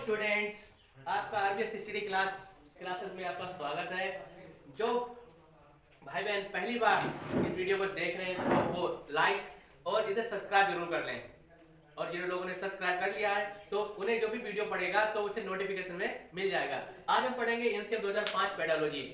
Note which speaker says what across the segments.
Speaker 1: Students, आपका RBS study classes में आपका स्वागत है। जो भाई बहन पहली बार इस वीडियो को देख रहे हैं तो वो लाइक और इसे सब्सक्राइब जरूर कर लें। और जिन लोगों ने सब्सक्राइब कर लिया है तो उन्हें जो भी वीडियो पड़ेगा तो उसे नोटिफिकेशन में मिल जाएगा। आज हम पढ़ेंगे एनसीएफ 2005 पेडालॉजी।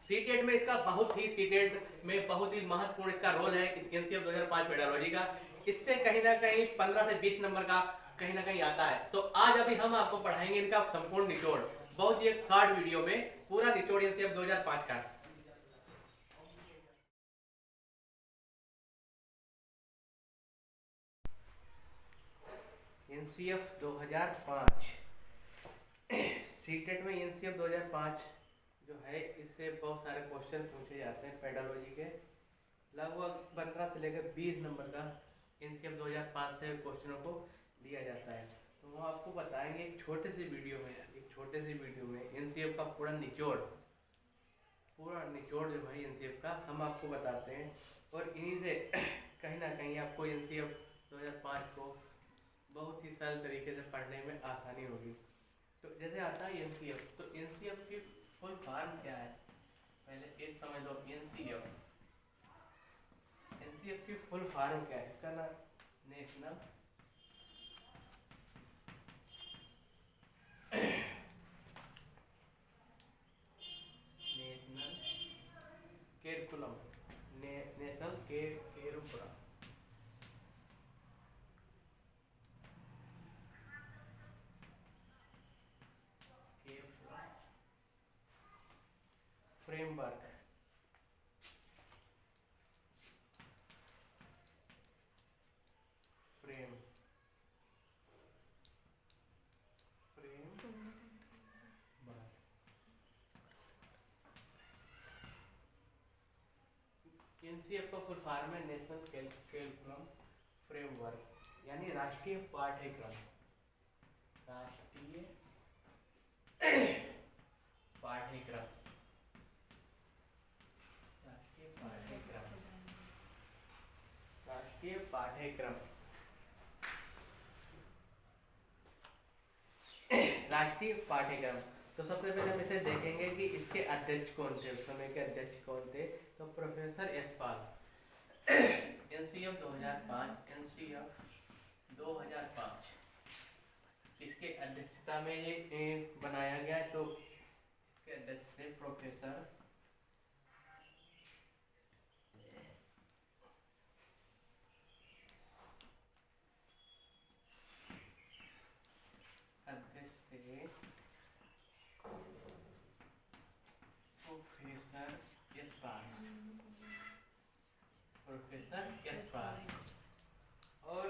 Speaker 1: सीटेट में इसका सीटेट में बहुत ही महत्वपूर्ण इसका रोल है एनसीएफ 2005 पेडालॉजी का। इससे कहीं ना कहीं 15 से 20 नंबर का कहीं ना कहीं आता है। तो आज अभी हम आपको पढ़ाएंगे इनका संपूर्ण निचोड़, बहुत ही एक शॉर्ट वीडियो में पूरा निचोड़ एनसीएफ 2005 का। एनसीएफ 2005 सीटेट में एनसीएफ 2005 जो है इससे बहुत सारे क्वेश्चन पूछे जाते हैं पेडालॉजी के। लगभग 15 से लेकर 20 नंबर का एनसीएफ 2005 से क्वेश्चनों को दिया जाता है। तो वो आपको बताएंगे एक छोटे से वीडियो में एनसीएफ का पूरा निचोड़ जो है एनसीएफ का हम आपको बताते हैं। और इन्हीं से कहीं ना कहीं आपको एनसीएफ 2005 को बहुत ही सरल तरीके से पढ़ने में आसानी होगी। तो जैसे आता है एनसीएफ, तो एनसीएफ की फुल फॉर्म क्या है पहले एक समझ लो। एनसीएफ की फुल फॉर्म क्या है? इसका नाम national curriculum national curriculum framework NCF का फुल फॉर्म है नेशनल कैरिकुलम फ्रेमवर्क, यानी राष्ट्रीय पाठ्यक्रम राष्ट्रीय पाठ्यक्रम तो सबसे पहले हम इसे देखेंगे कि इसके अध्यक्ष कौन थे, उस समय के अध्यक्ष कौन थे। तो प्रोफेसर यशपाल। एनसीएफ 2005 इसके अध्यक्षता में ये बनाया गया। तो इसके अध्यक्ष थे प्रोफेसर यशपाल। और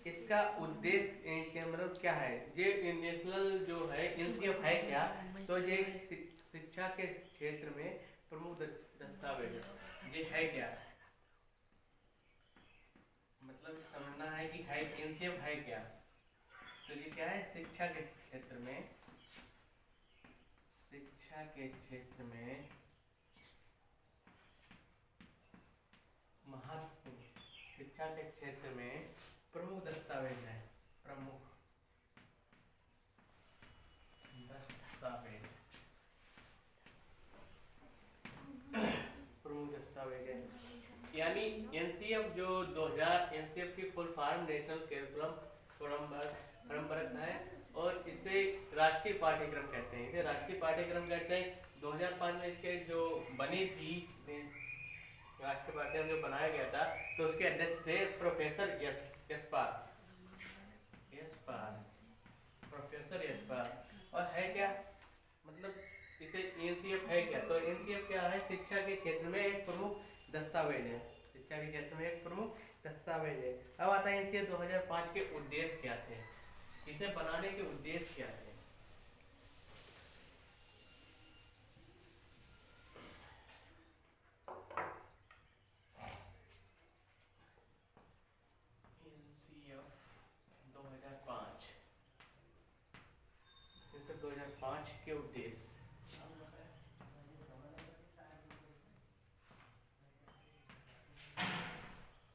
Speaker 1: इसका उद्देश्य मतलब क्या है, ये नेशनल जो है एनसीएफ है क्या, तो ये शिक्षा के क्षेत्र में प्रमुख दस्तावेज ये है क्या, मतलब समझना है कि है एनसीएफ है क्या। तो ये क्या है, शिक्षा के क्षेत्र में प्रमुख दस्तावेज है। यानी एनसीएफ जो 2000 एनसीएफ की full form national curriculum framework है और इसे राष्ट्रीय पाठ्यक्रम कहते हैं। 2005 में इसके जो बनी थी राष्ट्रीय पाठ्यक्रम जो बनाया गया था, तो उसके अध्यक्ष थे प्रोफेसर यशपाल। और है क्या, मतलब इसे एनसीएफ है क्या, तो एनसीएफ क्या है, शिक्षा के क्षेत्र में एक प्रमुख दस्तावेज है। अब आता है एनसीएफ 2005 के उद्देश्य क्या थे, इसे बनाने के उद्देश्य क्या थे। एनसीएफ 2005 के उद्देश्य,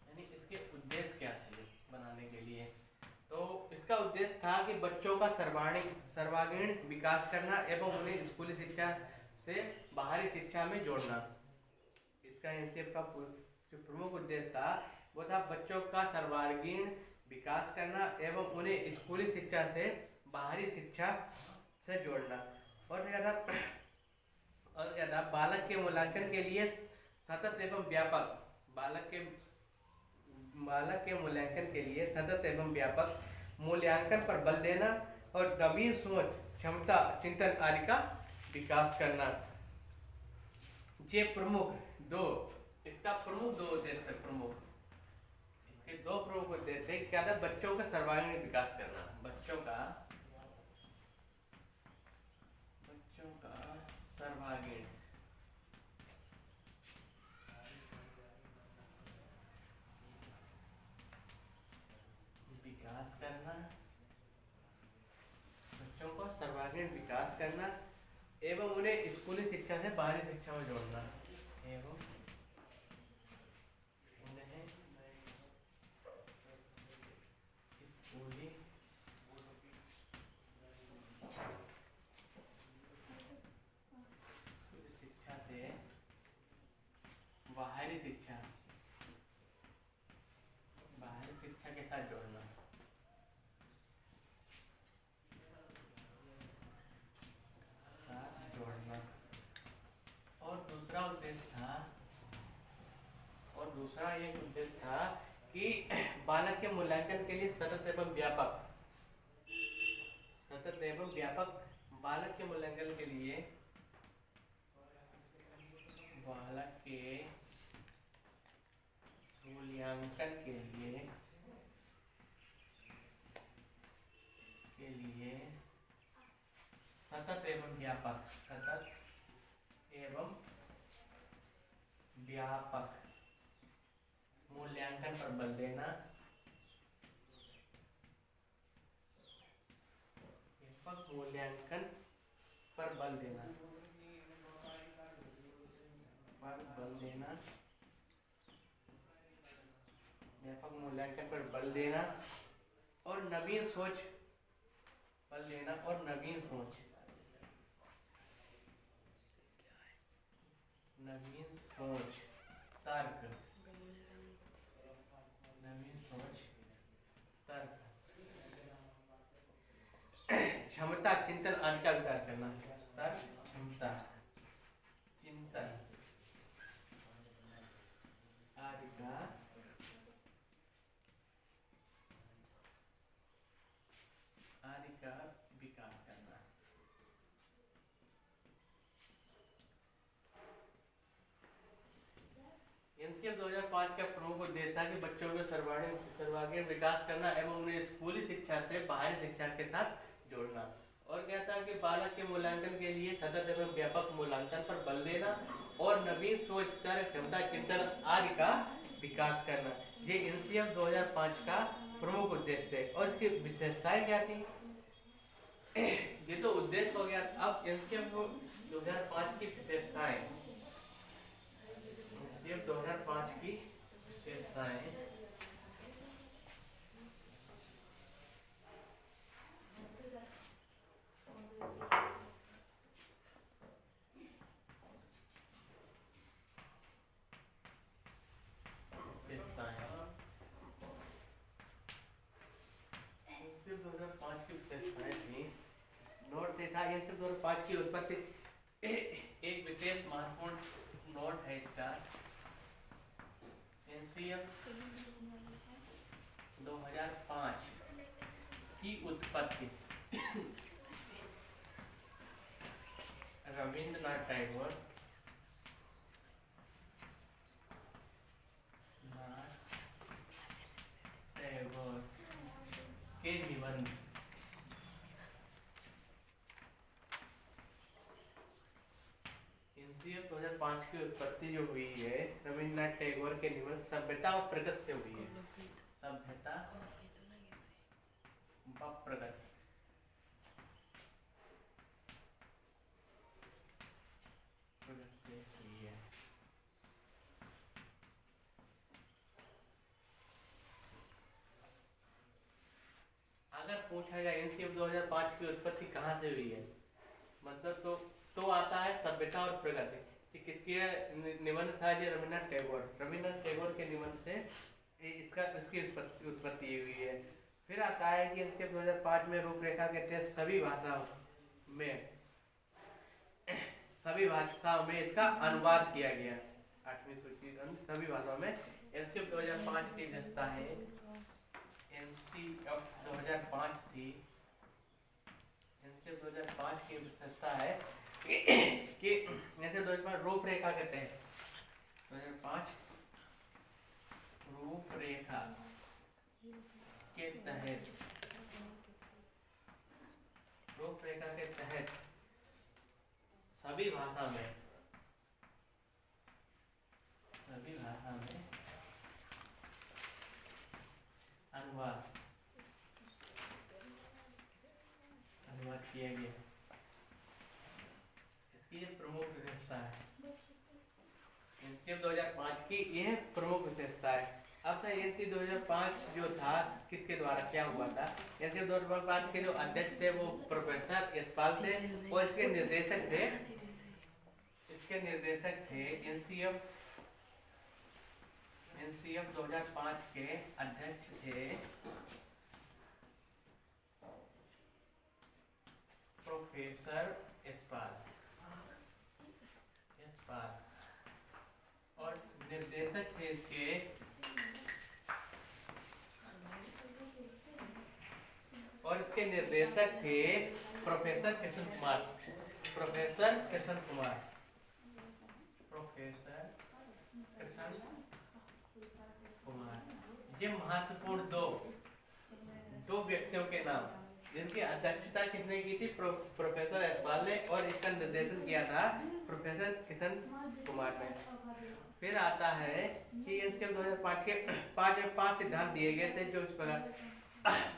Speaker 1: यानी इसके उद्देश्य क्या थे बनाने के लिए। तो इसका उद्देश्य था कि बच्चों का सर्वांगीण विकास करना एवं उन्हें स्कूली शिक्षा से बाहरी शिक्षा में जोड़ना। इसका एनसीएफ का जो प्रमुख उद्देश्य था वो था बच्चों का सर्वांगीण विकास करना एवं उन्हें स्कूली शिक्षा से बाहरी शिक्षा से जोड़ना। और क्या था बालक के मूल्यांकन के लिए सतत एवं व्यापक बालक के मूल्यांकन के लिए सतत एवं व्यापक मूल्यांकन पर बल देना और नवीन सोच क्षमता चिंतन आदि का विकास करना। ये प्रमुख दो इसका प्रमुख दो उद्देश्य थे। इसके दो प्रमुख उद्देश्य थे। क्या था? बच्चों का सर्वांगीण विकास करना, बच्चों का सर्वांगीण विकास करना, बच्चों को सर्वांगीण विकास करना एवं उन्हें स्कूली शिक्षा से बाहरी शिक्षा में जोड़ना एवं उन्हें स्कूली शिक्षा से बाहरी शिक्षा के साथ जोड़ना। और दूसरा एक उद्देश्य था कि बालक के मूल्यांकन के लिए सतत एवं व्यापक बालक के मूल्यांकन के लिए सतत एवं व्यापक मूल्यांकन पर बल देना, व्यापक मूल्यांकन पर बल देना, व्यापक मूल्यांकन पर बल देना और नवीन सोच तर्क क्षमता चिंतन आदि का विकास करना। तर्क क्षमता चिंतन आदि का विकास करना। एनसीएफ 2005 का प्रमुख उद्देश्य था कि बच्चों के सर्वांगीण विकास करना एवं उन्हें स्कूली शिक्षा से बाहरी शिक्षा के साथ जोड़ना। और क्या था कि बालक के मूल्यांकन के लिए सतत एवं व्यापक मूल्यांकन पर बल देना और नवीन सोच तर्क क्षमता चिंतन आदि का विकास करना। ये एनसीएफ 2005 का प्रमुख उद्देश्य थे। और इसकी विशेषताएं क्या थी? ये तो उद्देश्य हो गया। अब एनसीएफ 2005 की विशेषताएं, एनसीएफ 2005 की विशेषताएं था। 2005 की उत्पत्ति एक विशेष महत्वपूर्ण नोट है इसका। एनसीएफ 2005 की उत्पत्ति रविंद्रनाथ टैगोर के निबंध एनसीएफ 2005 की उत्पत्ति जो हुई है रविंद्रनाथ टैगोर के निबंध सभ्यता व प्रगति से हुई है। सभ्यता व प्रगति से हुई है। अगर पूछा जाए एनसीएफ 2005 की उत्पत्ति कहाँ से हुई है, मतलब तो आता है सभ्यता और प्रगति कि किसके निबंध था, जो रविन्द्रनाथ टैगोर के निबंध से इसकी उत्पत्ति हुई है। फिर आता है कि एनसीएफ 2005 में रूपरेखा के तहत सभी भाषाओं में इसका अनुवाद किया गया। 8वीं सूची सभी भाषाओं में एनसीएफ 2005 की व्यवस्था है। एनसीएफ 2005 थी, एनसीएफ 2005 की विशेषता है कि एनसीएफ 2005 रूपरेखा के तहत 2005 रूपरेखा के तहत सभी भाषा में अनुवाद किया गया। इसकी ये प्रमुख विशेषता है, एनसीएफ 2005 की यह प्रमुख विशेषता है। अब था एनसीएफ 2005 जो था किसके द्वारा क्या हुआ था, एनसीएफ 2005 के जो अध्यक्ष थे वो प्रोफेसर यशपाल थे और इसके निर्देशक थे एनसीएफ 2005 के अध्यक्ष थे प्रोफेसर यशपाल और निर्देशक थे इसके प्रोफेसर कृष्ण कुमार। ये महत्वपूर्ण दो व्यक्तियों के नाम जिनकी अध्यक्षता किसने की थी, प्रोफेसर यशपाल ने, और इसका निर्देशन किया था प्रोफेसर किशन कुमार ने। फिर आता है कि एनसीएफ 2005 के पांच सिद्धांत दिए गए थे जो इस प्रकार।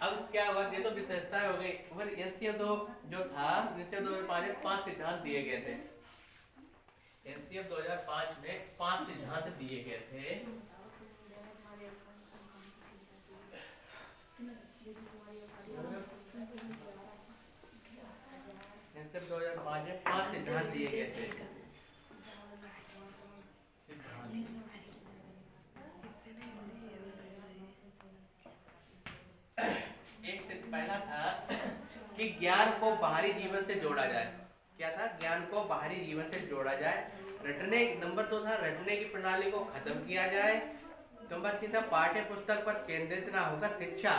Speaker 1: अब क्या हुआ, ये तो विशेषता हो गई। एनसीएफ जो था एनसीएफ 2005 में 5 सिद्धांत दिए गए थे। एनसीएफ 2005 में 5 सिद्धांत दिए गए थे। एनसीएफ 2005 में 5 सिद्धांत दिए गए थे। पहला था कि ज्ञान को बाहरी जीवन से जोड़ा जाए। क्या था, ज्ञान को बाहरी जीवन से जोड़ा जाए। नंबर 2 था रटने की प्रणाली को खत्म किया जाए। नंबर 3 था पाठ्य पुस्तक पर केंद्रित ना होकर शिक्षा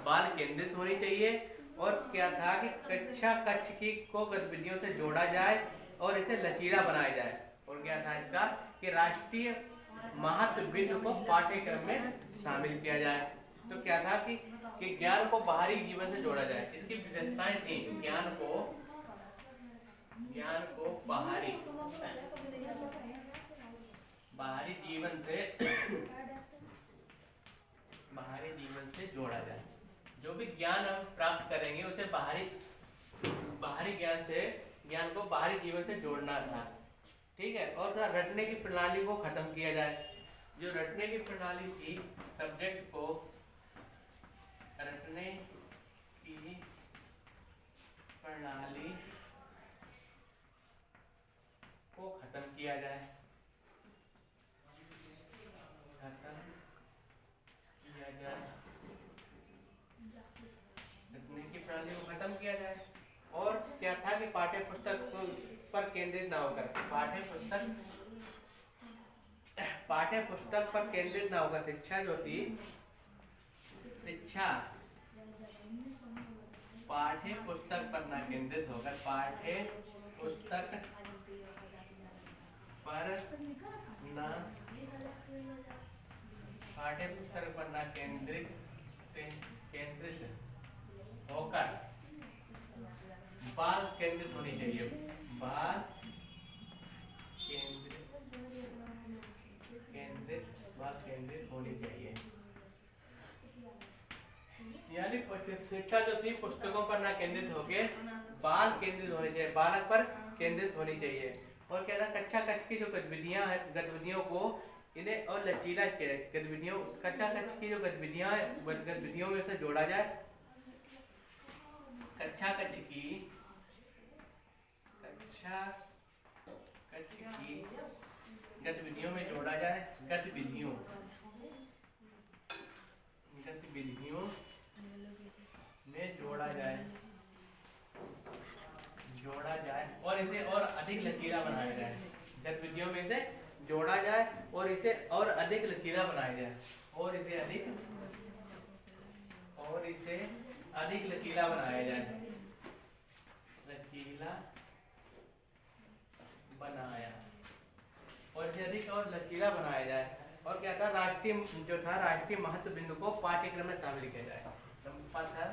Speaker 1: बाल केंद्रित होनी चाहिए। और क्या था कि कक्ष को गतिविधियों से जोड़ा जाए और इसे लचीला बनाया जाए। और क्या था इसका कि राष्ट्रीय महत्व बिंदु को पाठ्यक्रम में शामिल किया जाए। तो क्या था कि ज्ञान को बाहरी जीवन से जोड़ा जाए। इसकी विशेषताएं थी, ज्ञान को बाहरी जीवन से जोड़ा जाए। जो भी ज्ञान हम प्राप्त करेंगे उसे बाहरी ज्ञान को बाहरी जीवन से जोड़ना था। ठीक है। और रटने की प्रणाली को खत्म किया जाए। जो रटने की प्रणाली थी, सब्जेक्ट को रटने की प्रणाली को खत्म किया जाए। रटने की प्रणाली को खत्म किया जाए। और क्या था कि पाठ्य पुस्तक पर केंद्रित ना होकर पाठ्य पुस्तक पर केंद्रित ना होकर शिक्षा जो थी, पाठ्य पुस्तक पर ना केंद्रित होकर पाठ्य पुस्तक पर ना केंद्रित होकर बाल केंद्रित होनी चाहिए। बाल केंद्रित होनी चाहिए। यानी शिक्षा जो थी पुस्तकों पर ना केंद्रित होके बाल केंद्रित होनी चाहिए, बालक पर केंद्रित होनी चाहिए। और क्या था, कक्षा की जो गतिविधियों को इन्हें और लचीला गतिविधियों की जो गतिविधियों में से जोड़ा जाए कक्षा कक्ष की गतिविधियों में जोड़ा जाए, गतिविधियों में जोड़ा जाए और इसे और अधिक लचीला बनाया जाए। गतिविधियों में से जोड़ा जाए और इसे और अधिक लचीला बनाया जाए, और इसे अधिक लचीला बनाया जाए, लचीला बनाया और इसे अधिक और लचीला बनाया जाए। और क्या था, राष्ट्रीय महत्व बिंदु को पाठ्यक्रम में शामिल किया जाए। नंबर था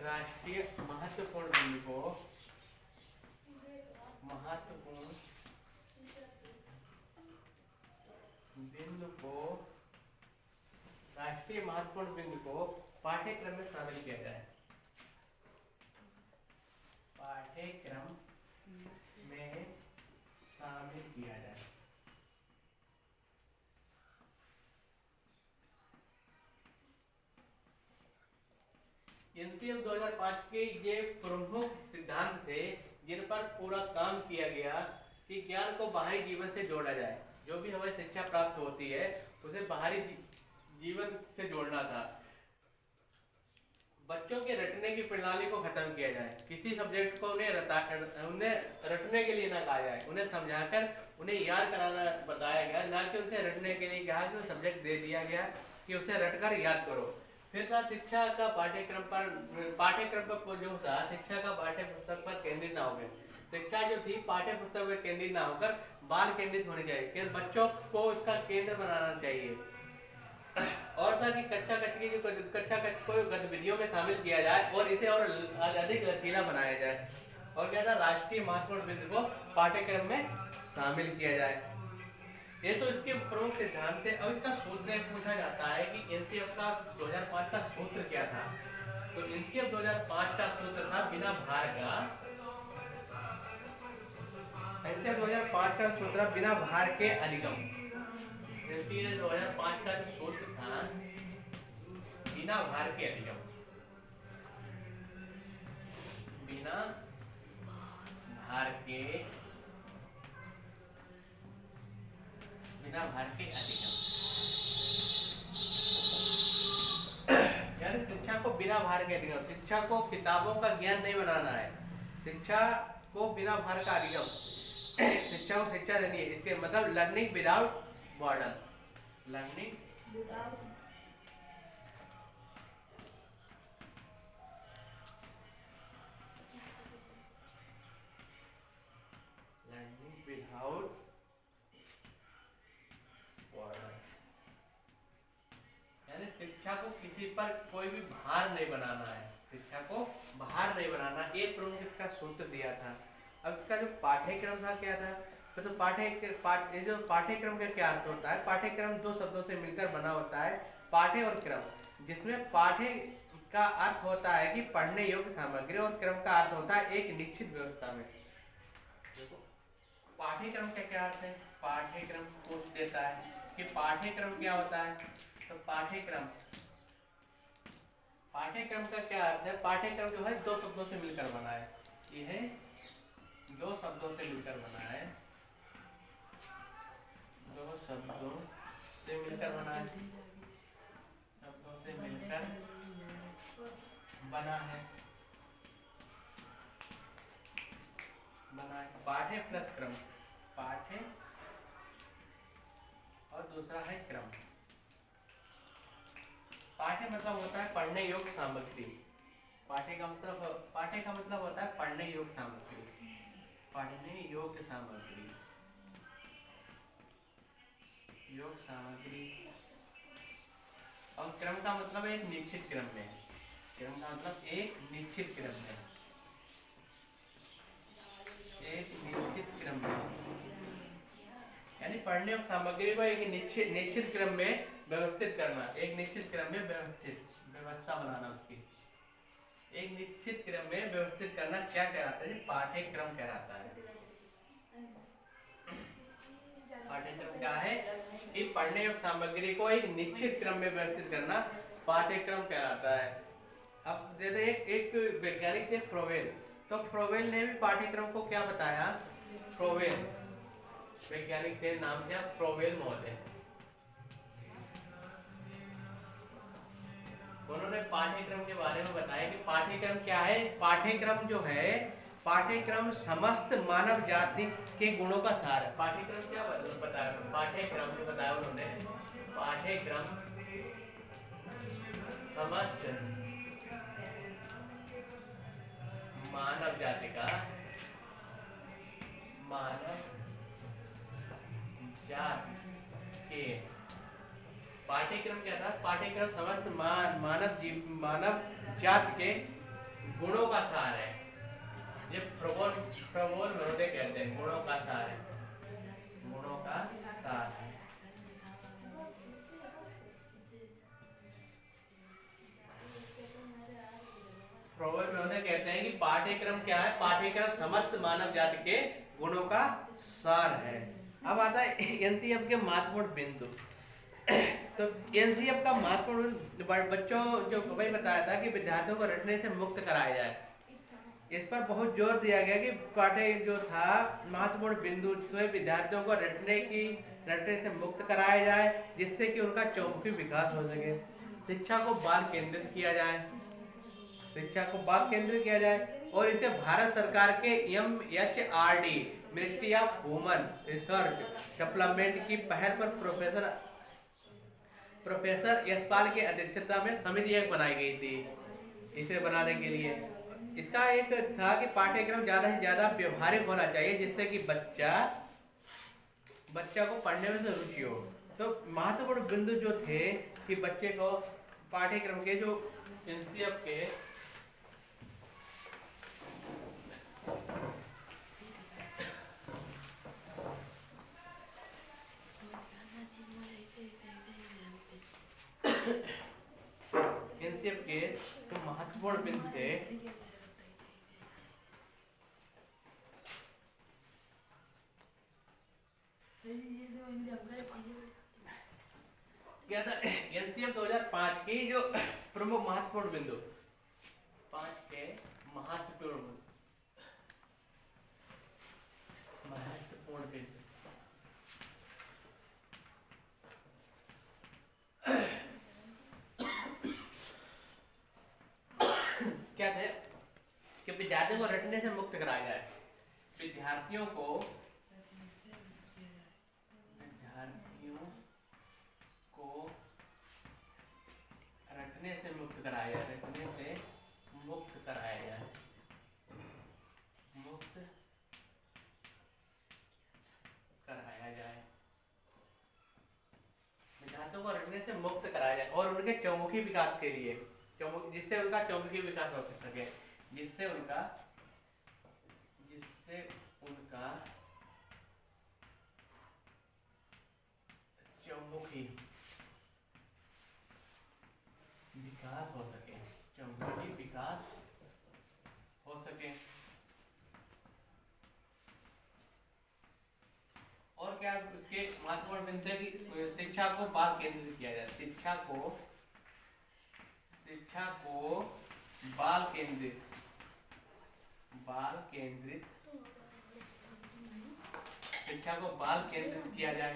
Speaker 1: राष्ट्रीय महत्वपूर्ण बिंदु को राष्ट्रीय महत्वपूर्ण बिंदु को पाठ्यक्रम में शामिल किया जाए। पाठ्यक्रम में शामिल किया जाए। एनसीएफ 2005 के ये प्रमुख सिद्धांत थे जिन पर पूरा काम किया गया कि ज्ञान को बाहरी जीवन से जोड़ा जाए। जो भी हमें शिक्षा प्राप्त होती है उसे बाहरी जीवन से जोड़ना था। बच्चों के रटने की प्रणाली को खत्म किया जाए। किसी सब्जेक्ट को उन्हें रटने के लिए ना कहा जाए, उन्हें समझाकर उन्हें याद कराना बताया गया, ना कि उसे रटने के लिए कहा कि सब्जेक्ट दे दिया गया कि उसे रटकर याद करो। फिर था शिक्षा का पाठ्यक्रम पर जो था शिक्षा का पाठ्य पुस्तक पर केंद्रित ना होकर, शिक्षा जो थी पाठ्य पुस्तक पर केंद्रित ना होकर बाल केंद्रित होनी चाहिए, कि बच्चों को इसका केंद्र बनाना चाहिए। और था कि कक्षा कक्ष को गतिविधियों में शामिल किया जाए और इसे और अधिक लचीला बनाया जाए। और क्या था, राष्ट्रीय महत्वपूर्ण बिंदु को पाठ्यक्रम में शामिल किया जाए। ये तो इसके प्रमुख सिद्धांत थे। अब इसका सूत्र पूछा जाता है कि एनसीएफ का 2005 का सूत्र क्या था। तो एनसीएफ 2005 का सूत्र था बिना भार का। एनसीएफ 2005 का सूत्र बिना भार के अधिगम। एनसीएफ 2005 का सूत्र था बिना भार के अधिगम। बिना भार के अधिगम। यानी शिक्षा को बिना भार के अधिगम। शिक्षा को किताबों का ज्ञान नहीं बनाना है, शिक्षा को बिना भार का अधिगम। शिक्षा को शिक्षा देनी है, इसके मतलब learning without burden. Learning without शिक्षा को किसी पर कोई भी भार नहीं बनाना है, शिक्षा को भार नहीं बनाना, एक प्रमुख इसका सूत्र दिया था। अब इसका जो पाठ्यक्रम था क्या था, तो पाठ्यक्रम का क्या अर्थ होता है। पाठ्यक्रम दो शब्दों से मिलकर बना होता है, पाठ्य और क्रम, जिसमें पाठ्य का अर्थ होता है कि पढ़ने योग्य सामग्री और क्रम का अर्थ होता है एक निश्चित व्यवस्था में। पाठ्यक्रम का क्या अर्थ है, पाठ्यक्रम पूछ देता है कि पाठ्यक्रम क्या होता है। तो पाठ्यक्रम का क्या अर्थ है, पाठ्यक्रम जो है दो शब्दों से मिलकर बना है। यह दो शब्दों से मिलकर बना है, दो शब्दों से मिलकर बना है, शब्दों से मिलकर बना है। पाठ्य प्लस क्रम, पाठ्य और दूसरा है क्रम। पाठ्य मतलब होता है पढ़ने योग्य सामग्री। पाठ्य का मतलब होता है पढ़ने योग्य सामग्री, पढ़ने योग्य सामग्री, और क्रम का मतलब एक निश्चित क्रम में, क्रम का मतलब एक निश्चित क्रम में, एक निश्चित क्रम में, यानी पढ़ने योग्य सामग्री को एक निश्चित क्रम में व्यवस्थित करना, एक निश्चित क्रम में व्यवस्था बनाना, उसकी एक निश्चित क्रम में व्यवस्थित करना क्या कहलाता है, पाठ्यक्रम कहलाता है। पाठ्यक्रम क्या है, कि पढ़ने योग्य सामग्री को एक निश्चित क्रम में व्यवस्थित करना पाठ्यक्रम कहलाता है। अब जैसे एक वैज्ञानिक थे फ्रोवेल, तो फ्रोवेल ने भी पाठ्यक्रम को क्या बताया, फ्रोवेल वैज्ञानिक थे, नाम थे फ्रोवेल महोदय। उन्होंने पाठ्यक्रम के बारे में बताया कि पाठ्यक्रम क्या है। पाठ्यक्रम जो है, पाठ्यक्रम समस्त मानव जाति के गुणों का सार है। पाठ्यक्रम क्या बताया, पाठ्यक्रम जो बताया उन्होंने, पाठ्यक्रम समस्त मानव जाति का, मानव जाति के, पाठ्यक्रम क्या था, पाठ्यक्रम समस्त मानव जाति के गुणों का सार है। ये प्रबोल महोदय कहते हैं, गुणों का सार है, गुणों का सार है। प्रबोल महोदय कहते हैं कि पाठ्यक्रम क्या है, पाठ्यक्रम समस्त मानव जाति के गुणों का सार है। अब आता है एनसीएफ के महत्वपूर्ण बिंदु। तो एनसीएफ का महत्वपूर्ण, बच्चों जो भाई बताया था कि विद्यार्थियों को रटने से मुक्त कराया जाए, इस पर बहुत जोर दिया गया कि पाठ्य जो था महत्वपूर्ण बिंदु से विद्यार्थियों को रटने से मुक्त कराया जाए, जिससे कि उनका चौमुखी विकास हो सके। शिक्षा को बाल केंद्रित किया जाए, शिक्षा को बाल केंद्रित किया जाए, और इसे भारत सरकार के MHRD ministry of human research development की पहल पर प्रोफेसर यशपाल की अध्यक्षता में समिति एक बनाई गई थी इसे बनाने के लिए। इसका एक था कि पाठ्यक्रम ज्यादा से ज्यादा व्यवहारिक होना चाहिए, जिससे कि बच्चा को पढ़ने में रुचि हो। तो महत्वपूर्ण बिंदु जो थे कि बच्चे को पाठ्यक्रम के जो एनसीएफ के जो महत्वपूर्ण बिंदु थे, क्या था एनसीएफ 2005 की जो प्रमुख महत्वपूर्ण बिंदु, 5 के महत्वपूर्ण बिंदु क्या थे कि विद्यार्थियों को रटने से मुक्त कराया जाए, विद्यार्थियों को रटने से मुक्त कराया जाए, रटने से मुक्त कराया जाए, मुक्त कराया जाए, विद्यार्थियों को रटने से मुक्त कराया जाए, और उनके चौमुखी विकास के लिए, जिससे उनका चौमुखी विकास हो सके, जिससे उनका चौमुखी विकास हो सके, चौमुखी विकास हो सके। और क्या उसके महत्वपूर्ण बिंदु है कि शिक्षा को बाल केंद्रित किया जाए, शिक्षा को बाल केंद्रित शिक्षा को बाल केंद्रित किया जाए,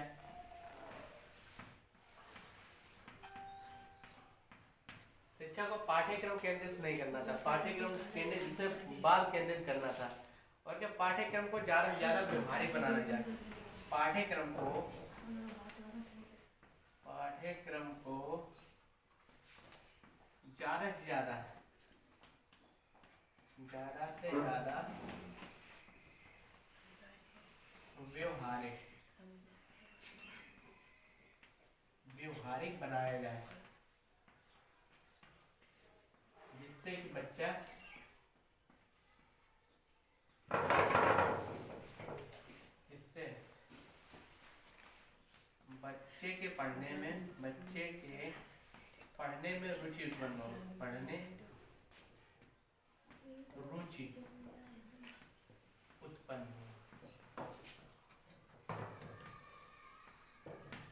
Speaker 1: शिक्षा को पाठ्यक्रम केंद्रित नहीं करना था, पाठ्यक्रम केंद्रित जिसे बाल केंद्रित करना था। और क्या पाठ्यक्रम को ज्यादा से ज्यादा व्यवहारिक बनाना जाए, पाठ्यक्रम को ज्यादा से ज्यादा व्यवहारिक बनाया जाए, जिससे कि बच्चे के पढ़ने में रुचि उत्पन्न हो,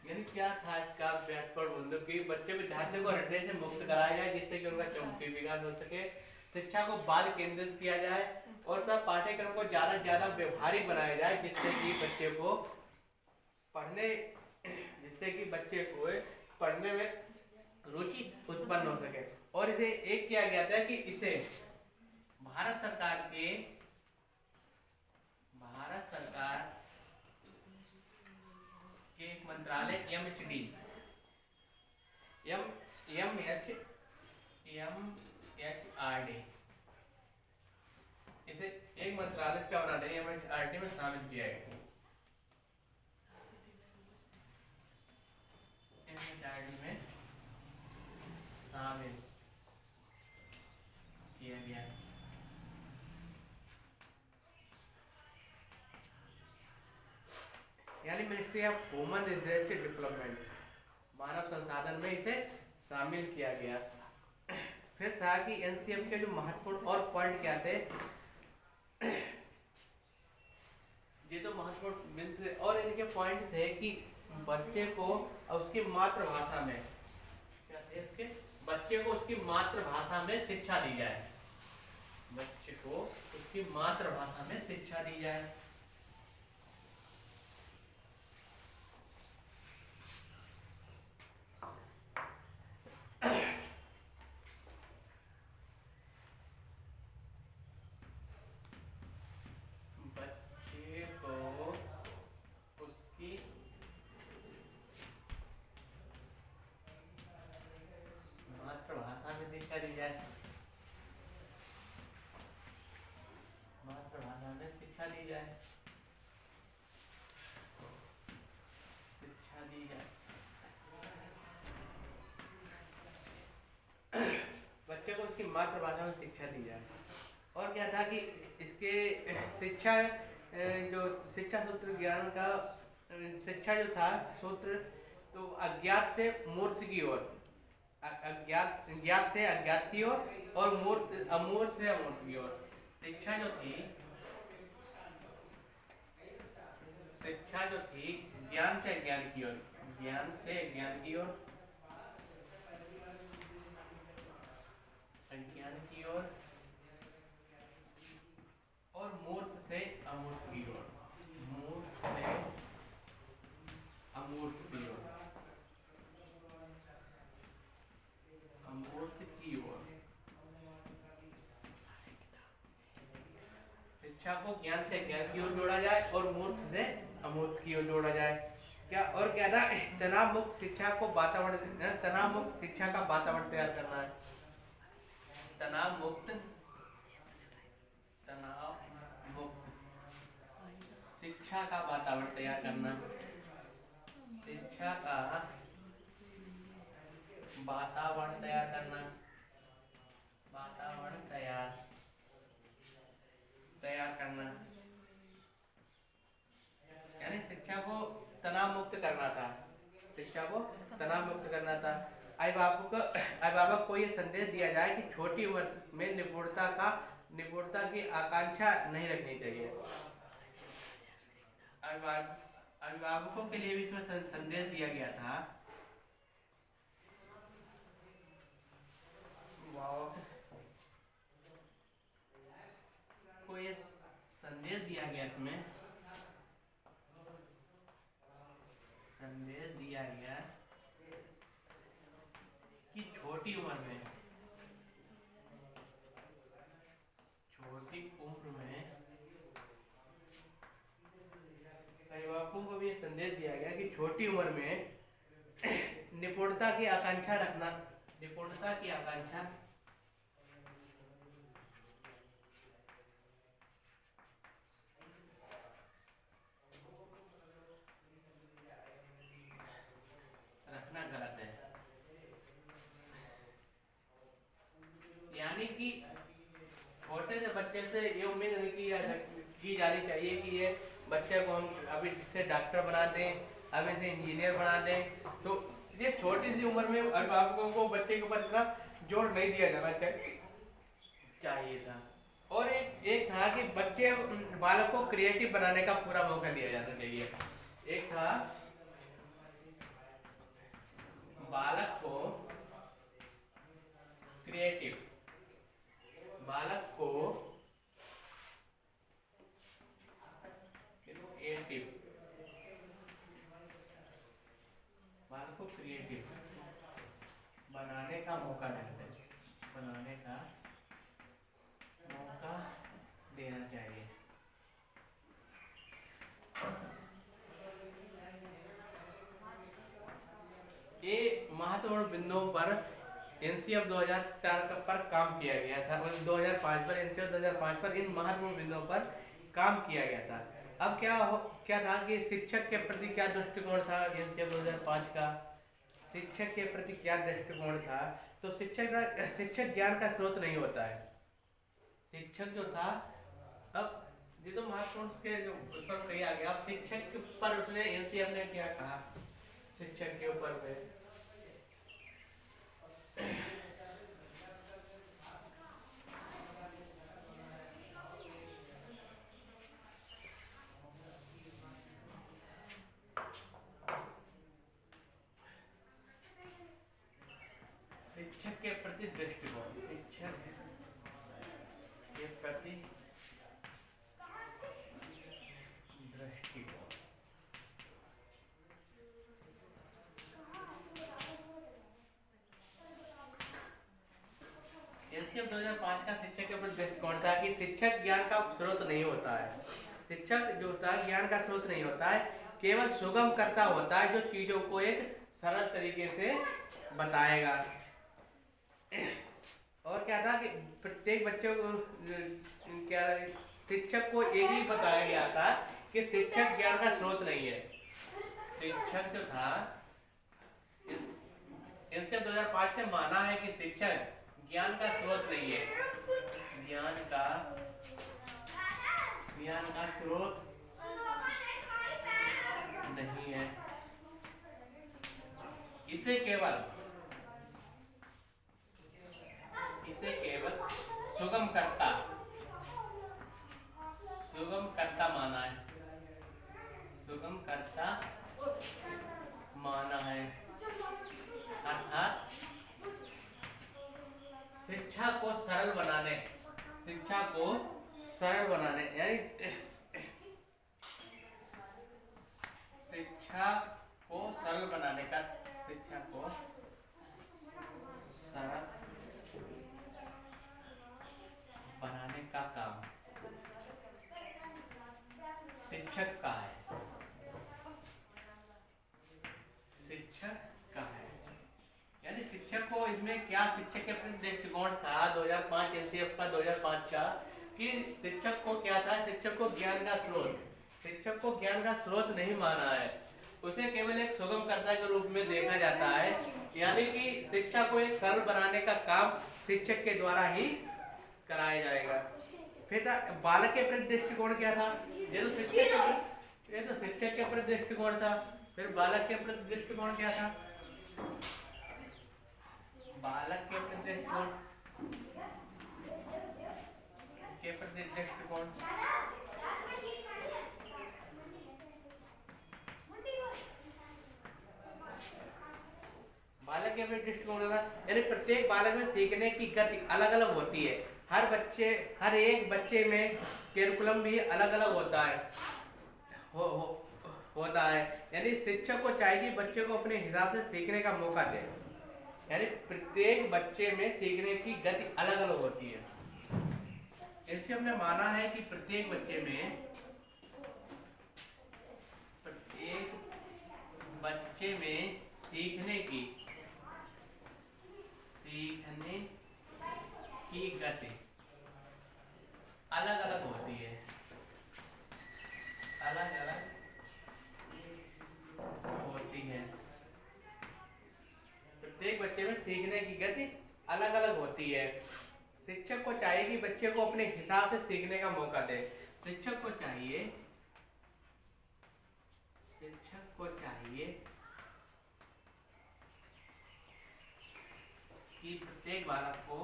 Speaker 1: यानी यानी क्या था इसका व्यापक मतलब कि बच्चे विद्यार्थियों को रटने से मुक्त कराया जाए जिससे कि उनका चौमुखी विकास हो सके, शिक्षा को बाल केंद्रित किया जाए और सब पाठ्यक्रम को ज्यादा से ज्यादा व्यवहारिक बनाया जाए जिससे कि बच्चे को पढ़ने जिससे कि बच्चे को पढ़ने में रुचि उत्पन्न हो सके। और इसे एक किया गया था कि इसे भारत सरकार के एक मंत्रालय MHD MHRD इसे एक मंत्रालय का बनाने MHRD में शामिल किया गया। MHRD में शामिल किया गया। यानी ministry of human resource development, मानव संसाधन में इसे शामिल किया गया। फिर था कि NCM के जो महत्वपूर्ण और पॉइंट क्या थे, ये तो महत्वपूर्ण बिंदु थे और इनके पॉइंट थे कि बच्चे को उसकी मातृभाषा में क्या थे, इसके बच्चे को उसकी मातृभाषा में शिक्षा दी जाए, बच्चे को उसकी मातृभाषा में शिक्षा दी जाए। मातृभाषा में शिक्षा दी जाए, शिक्षा दी जाए। बच्चे को उसकी मातृभाषा में शिक्षा दी जाए। और क्या था कि इसके शिक्षा जो शिक्षा सूत्र ज्ञान का शिक्षा जो था सूत्र, तो अज्ञात से मूर्त की ओर, ज्ञात से अज्ञात की ओर और अमूर्त से अमूर्त की ओर। शिक्षा जो थी ज्ञान से अज्ञान की ओर, ज्ञान से अज्ञान की ओर, अज्ञान की ओर और मूर्त से अमूर्त की ओर, मूर्त से अमूर्त की ओर, अमूर्त की ओर। शिक्षा को ज्ञान से ज्ञान की ओर जोड़ा जाए और मूर्त से अमूर्त की ओर जोड़ा जाए। क्या और क्या था, तनाव मुक्त शिक्षा को वातावरण, तनाव मुक्त शिक्षा का वातावरण तैयार करना है। तनाव मुक्त शिक्षा का वातावरण तैयार करना, शिक्षा का वातावरण तैयार करना, वातावरण तैयार करना, यानी शिक्षा को तनाव मुक्त करना था, शिक्षा को तनाव मुक्त करना था। अभिभावक को ये संदेश दिया जाए कि छोटी उम्र में निपुणता की आकांक्षा नहीं रखनी चाहिए। अभिभावकों के लिए भी इसमें संदेश दिया गया था, को ये संदेश दिया गया, इसमें संदेश दिया गया कि छोटी उम्र में अभिभावकों को भी ये संदेश दिया गया कि छोटी उम्र में निपुणता की आकांक्षा रखना, निपुणता की आकांक्षा रखना गलत है। यानी कि छोटे से बच्चे से ये उम्मीद नहीं की जानी चाहिए कि ये बच्चे को हम अभी से डॉक्टर बना दें, अभी से इंजीनियर बना दें। तो ये छोटी सी उम्र में अभिभावकों को बच्चे के ऊपर इतना जोर नहीं दिया जाना चाहिए था। और एक था कि बच्चे बालक को क्रिएटिव बनाने का पूरा मौका दिया जाना चाहिए। एक था क्रिएटिव बनाने का मौका देते हैं, बनाने का मौका देना चाहिए। ये महत्वपूर्ण बिंदुओं पर एनसीएफ 2004 पर काम किया गया था और 2005 पर एनसीएफ 2005 पर इन महत्वपूर्ण बिंदुओं पर काम किया गया था। अब क्या था कि शिक्षक के प्रति क्या दृष्टिकोण था एनसीएफ 2005 का, शिक्षक के प्रति क्या दृष्टिकोण था। तो शिक्षक ज्ञान का स्रोत नहीं होता है। शिक्षक जो था, अब ये तो महत्वपूर्ण के जो ऊपर किया गया, अब शिक्षक के ऊपर उसने एनसीएफ ने क्या कहा शिक्षक के ऊपर में, शिक्षक के प्रति दृष्टिकोण, शिक्षक के प्रति दृष्टिकोण। एनसीएफ 2005 का शिक्षक के प्रति दृष्टिकोण था कि शिक्षक ज्ञान का स्रोत नहीं होता है। शिक्षक जो होता है ज्ञान का स्रोत नहीं होता है, केवल सुगम करता होता है जो चीजों को एक सरल तरीके से बताएगा। और क्या था कि प्रत्येक बच्चे को क्या शिक्षक को एक ही बताया गया था कि शिक्षक ज्ञान का स्रोत नहीं है। शिक्षक जो था, एनसीएफ 2005 ने माना है कि शिक्षक ज्ञान का स्रोत नहीं है, ज्ञान का स्रोत नहीं है। इसे केवल सुगम करता माना है, सुगम करता माना है। अर्थात शिक्षा को सरल बनाने यानी शिक्षा को सरल बनाने का, शिक्षा को सरल बनाने का काम शिक्षक का है, यानी शिक्षक को इसमें क्या, शिक्षक के प्रति दृष्टिकोण था 2005 एनसीएफ का 2005 का कि शिक्षक को क्या था, शिक्षक को ज्ञान का स्रोत नहीं माना है, उसे केवल एक सुगमकर्ता के रूप में देखा जाता है। यानी कि शिक्षा को एक सरल बनाने का काम शिक्षक के द्वारा ही कराया जाएगा। फिर बालक के प्रति दृष्टिकोण क्या था, ये तो शिक्षक के प्रति दृष्टिकोण था। फिर बालक के प्रति दृष्टिकोण क्या था, बालक के प्रति दृष्टिकोण बालक के प्रति दृष्टिकोण था, यानी प्रत्येक बालक में सीखने की गति अलग अलग होती है। हर एक बच्चे में कैरिकुलम भी अलग अलग होता है होता है। यानी शिक्षक को चाहिए कि बच्चे को अपने हिसाब से सीखने का मौका दे, यानी प्रत्येक बच्चे में सीखने की गति अलग अलग होती है। इससे हमने माना है कि प्रत्येक बच्चे में सीखने की गति अलग अलग होती है, प्रत्येक बच्चे में सीखने की गति अलग अलग होती है। शिक्षक को चाहिए कि बच्चे को अपने हिसाब से सीखने का मौका दे। शिक्षक को चाहिए कि प्रत्येक बालक को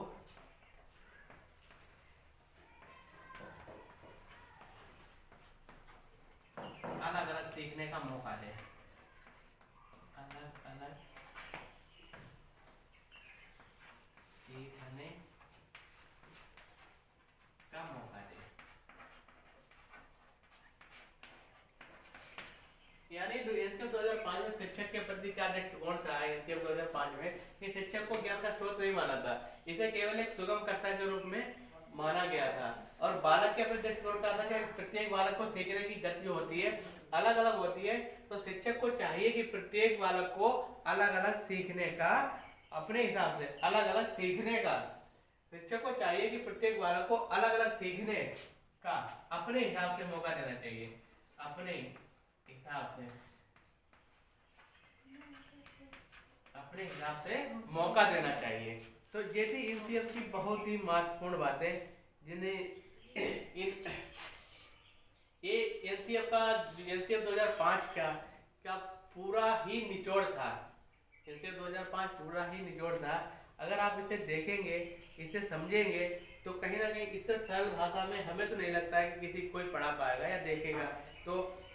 Speaker 1: अलग अलग सीखने का मौका दे, अलग अलग सीखने का मौका दे। यानी एनसीएफ 2005 में शिक्षक के प्रति क्या दृष्टिकोण था एनसीएफ 2005 में कि शिक्षक को ज्ञान का स्रोत नहीं माना था, इसे केवल एक सुगमकर्ता के रूप में माना गया था। और बालक के प्रति दृष्टिकोण का था कि प्रत्येक बालक को सीखने की गति होती है, अलग अलग होती है, तो शिक्षक को चाहिए कि प्रत्येक बालक को अलग अलग सीखने का, अपने हिसाब से अलग अलग सीखने का, शिक्षक को चाहिए कि प्रत्येक बालक को अलग अलग सीखने का अपने हिसाब से मौका देना चाहिए, अपने हिसाब से, अपने हिसाब से मौका देना चाहिए। तो ये थी एनसीएफ की बहुत ही महत्वपूर्ण बातें, जिन्हें ये एनसीएफ 2005 का पूरा ही निचोड़ था। एनसीएफ 2005 पूरा ही निचोड़ था। अगर आप इसे देखेंगे, इसे समझेंगे, तो कहीं ना कहीं इससे सरल भाषा में हमें तो नहीं लगता है कि किसी कोई पढ़ा पाएगा या देखेगा। तो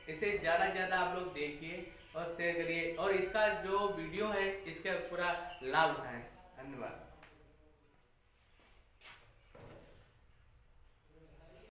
Speaker 1: इसे ज़्यादा से ज़्यादा आप लोग देखिए और शेयर करिए, और इसका जो वीडियो है इसका पूरा लाभ उठाएं। धन्यवाद।